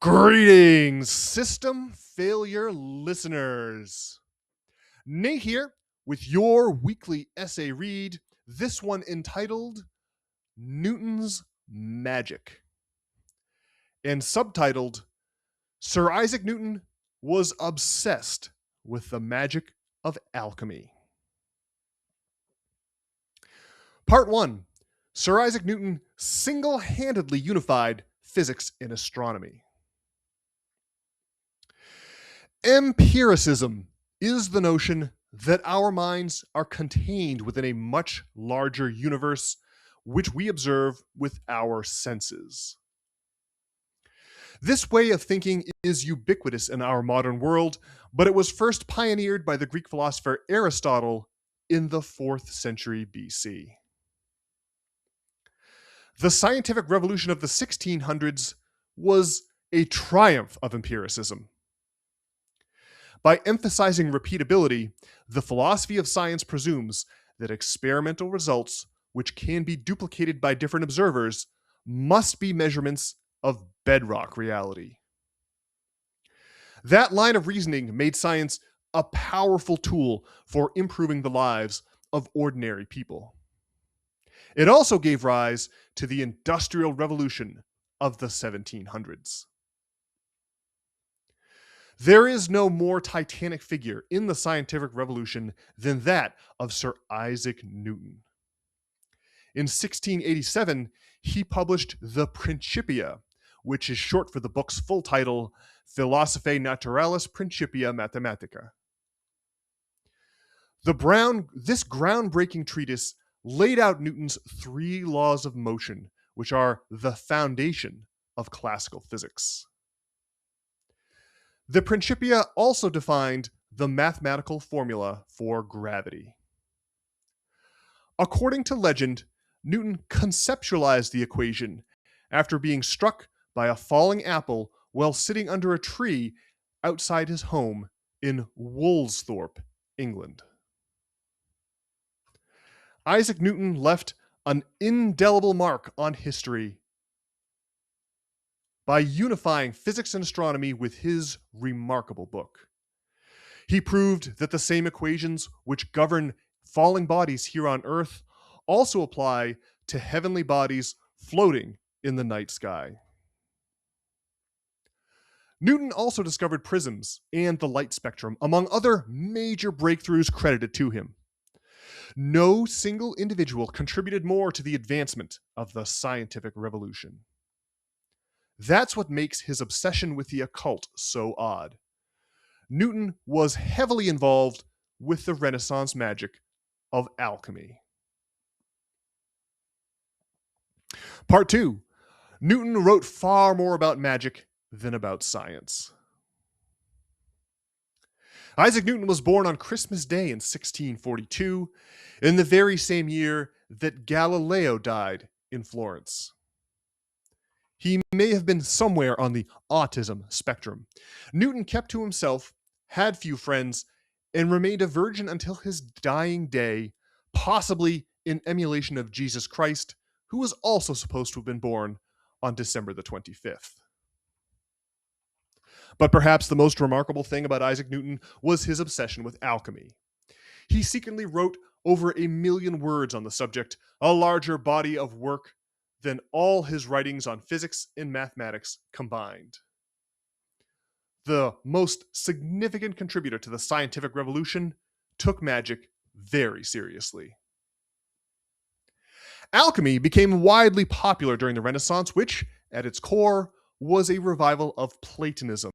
Greetings, system failure listeners. Nate here with your weekly essay read, this one entitled Newton's Magic, and subtitled Sir Isaac Newton was obsessed with the magic of alchemy. Part 1. Sir Isaac Newton single-handedly unified physics and astronomy. Empiricism is the notion that our minds are contained within a much larger universe which we observe with our senses. This way of thinking is ubiquitous in our modern world, but it was first pioneered by the Greek philosopher Aristotle in the 4th century BC. The scientific revolution of the 1600s was a triumph of empiricism. By emphasizing repeatability, the philosophy of science presumes that experimental results, which can be duplicated by different observers, must be measurements of bedrock reality. That line of reasoning made science a powerful tool for improving the lives of ordinary people. It also gave rise to the Industrial Revolution of the 1700s. There is no more titanic figure in the scientific revolution than that of Sir Isaac Newton. In 1687, he published the Principia, which is short for the book's full title, Philosophiae Naturalis Principia Mathematica. This groundbreaking treatise laid out Newton's 3 laws of motion, which are the foundation of classical physics. The Principia also defined the mathematical formula for gravity. According to legend, Newton conceptualized the equation after being struck by a falling apple while sitting under a tree outside his home in Woolsthorpe, England. Isaac Newton left an indelible mark on history by unifying physics and astronomy with his remarkable book. He proved that the same equations which govern falling bodies here on Earth also apply to heavenly bodies floating in the night sky. Newton also discovered prisms and the light spectrum, among other major breakthroughs credited to him. No single individual contributed more to the advancement of the scientific revolution. That's what makes his obsession with the occult so odd. Newton was heavily involved with the Renaissance magic of alchemy. Part 2. Newton wrote far more about magic than about science. Isaac Newton was born on Christmas Day in 1642, in the very same year that Galileo died in Florence. He may have been somewhere on the autism spectrum. Newton kept to himself, had few friends, and remained a virgin until his dying day, possibly in emulation of Jesus Christ, who was also supposed to have been born on December the 25th. But perhaps the most remarkable thing about Isaac Newton was his obsession with alchemy. He secretly wrote over 1 million words on the subject, a larger body of work than all his writings on physics and mathematics combined. The most significant contributor to the scientific revolution took magic very seriously. Alchemy became widely popular during the Renaissance, which, at its core, was a revival of Platonism.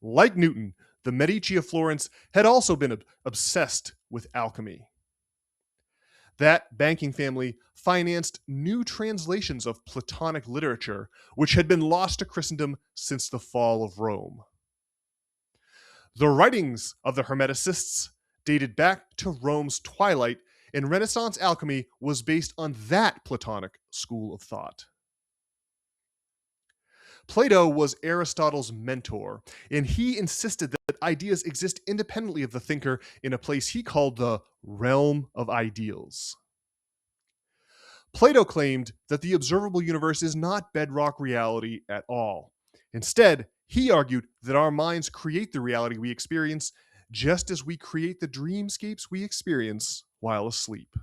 Like Newton, the Medici of Florence had also been obsessed with alchemy. That banking family financed new translations of Platonic literature, which had been lost to Christendom since the fall of Rome. The writings of the Hermeticists dated back to Rome's twilight, and Renaissance alchemy was based on that Platonic school of thought. Plato was Aristotle's mentor, and he insisted that ideas exist independently of the thinker in a place he called the realm of ideals. Plato claimed that the observable universe is not bedrock reality at all. Instead, he argued that our minds create the reality we experience just as we create the dreamscapes we experience while asleep.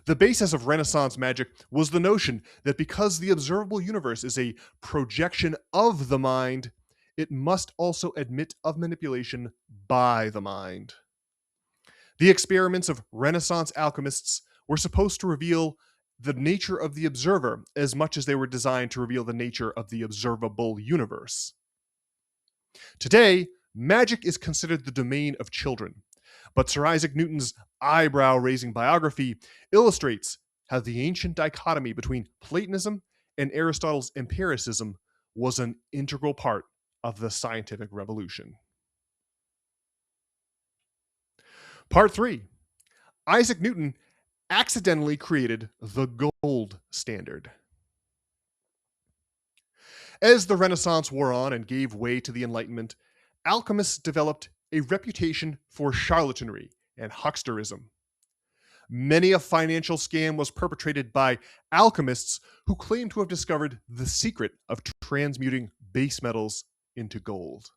The basis of Renaissance magic was the notion that because the observable universe is a projection of the mind, it must also admit of manipulation by the mind. The experiments of Renaissance alchemists were supposed to reveal the nature of the observer as much as they were designed to reveal the nature of the observable universe. Today, magic is considered the domain of children, but Sir Isaac Newton's eyebrow-raising biography illustrates how the ancient dichotomy between Platonism and Aristotle's empiricism was an integral part of the scientific revolution. Part 3. Isaac Newton accidentally created the gold standard. As the Renaissance wore on and gave way to the Enlightenment, alchemists developed a reputation for charlatanry and hucksterism. Many a financial scam was perpetrated by alchemists who claimed to have discovered the secret of transmuting base metals into gold.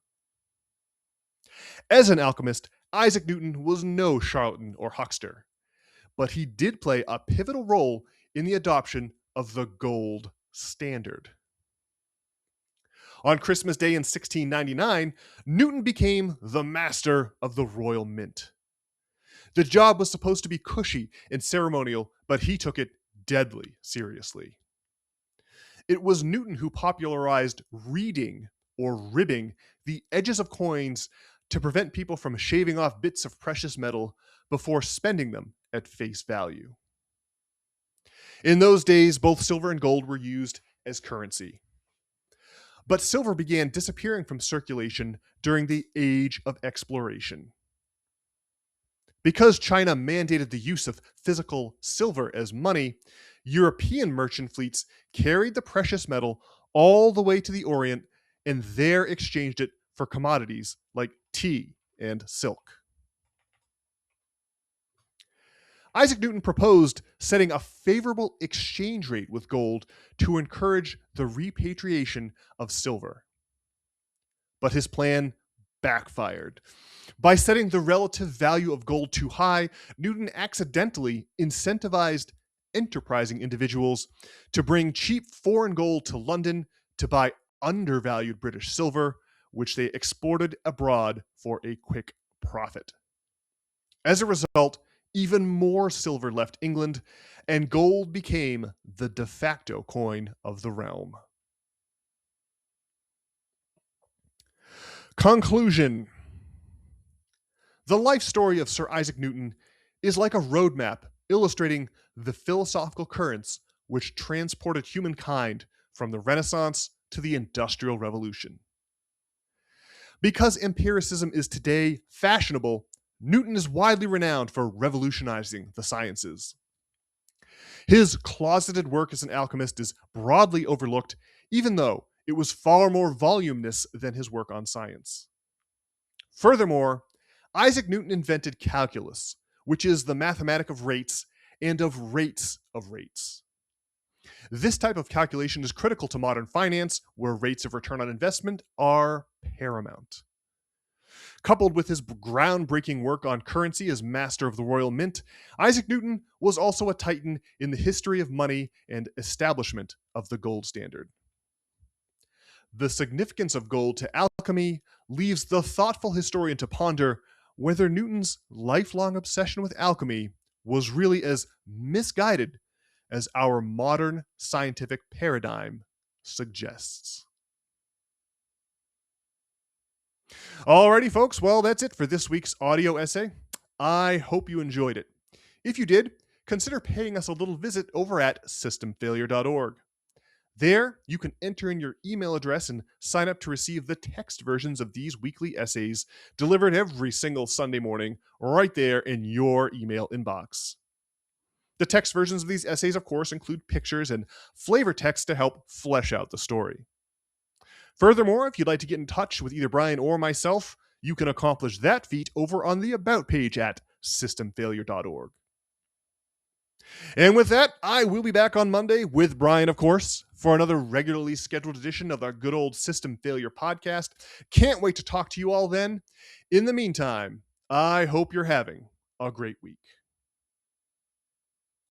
As an alchemist, Isaac Newton was no charlatan or huckster, but he did play a pivotal role in the adoption of the gold standard. On Christmas Day in 1699, Newton became the master of the Royal Mint. The job was supposed to be cushy and ceremonial, but he took it deadly seriously. It was Newton who popularized reeding or ribbing the edges of coins to prevent people from shaving off bits of precious metal before spending them at face value. In those days, both silver and gold were used as currency. But silver began disappearing from circulation during the Age of Exploration. Because China mandated the use of physical silver as money, European merchant fleets carried the precious metal all the way to the Orient and there exchanged it for commodities like tea and silk. Isaac Newton proposed setting a favorable exchange rate with gold to encourage the repatriation of silver. But his plan backfired. By setting the relative value of gold too high, Newton accidentally incentivized enterprising individuals to bring cheap foreign gold to London to buy undervalued British silver, which they exported abroad for a quick profit. As a result, even more silver left England, and gold became the de facto coin of the realm. Conclusion. The life story of Sir Isaac Newton is like a roadmap illustrating the philosophical currents which transported humankind from the Renaissance to the Industrial Revolution. Because empiricism is today fashionable, Newton is widely renowned for revolutionizing the sciences. His closeted work as an alchemist is broadly overlooked, even though it was far more voluminous than his work on science. Furthermore, Isaac Newton invented calculus, which is the mathematic of rates and of rates of rates. This type of calculation is critical to modern finance, where rates of return on investment are paramount. Coupled with his groundbreaking work on currency as master of the Royal Mint, Isaac Newton was also a titan in the history of money and establishment of the gold standard. The significance of gold to alchemy leaves the thoughtful historian to ponder whether Newton's lifelong obsession with alchemy was really as misguided as our modern scientific paradigm suggests. Alrighty, folks. Well, that's it for this week's audio essay. I hope you enjoyed it. If you did, consider paying us a little visit over at systemfailure.org. There, you can enter in your email address and sign up to receive the text versions of these weekly essays delivered every single Sunday morning right there in your email inbox. The text versions of these essays, of course, include pictures and flavor text to help flesh out the story. Furthermore, if you'd like to get in touch with either Brian or myself, you can accomplish that feat over on the About page at systemfailure.org. And with that, I will be back on Monday with Brian, of course. for another regularly scheduled edition of our good old System Failure podcast. Can't wait to talk to you all then. In the meantime, I hope you're having a great week.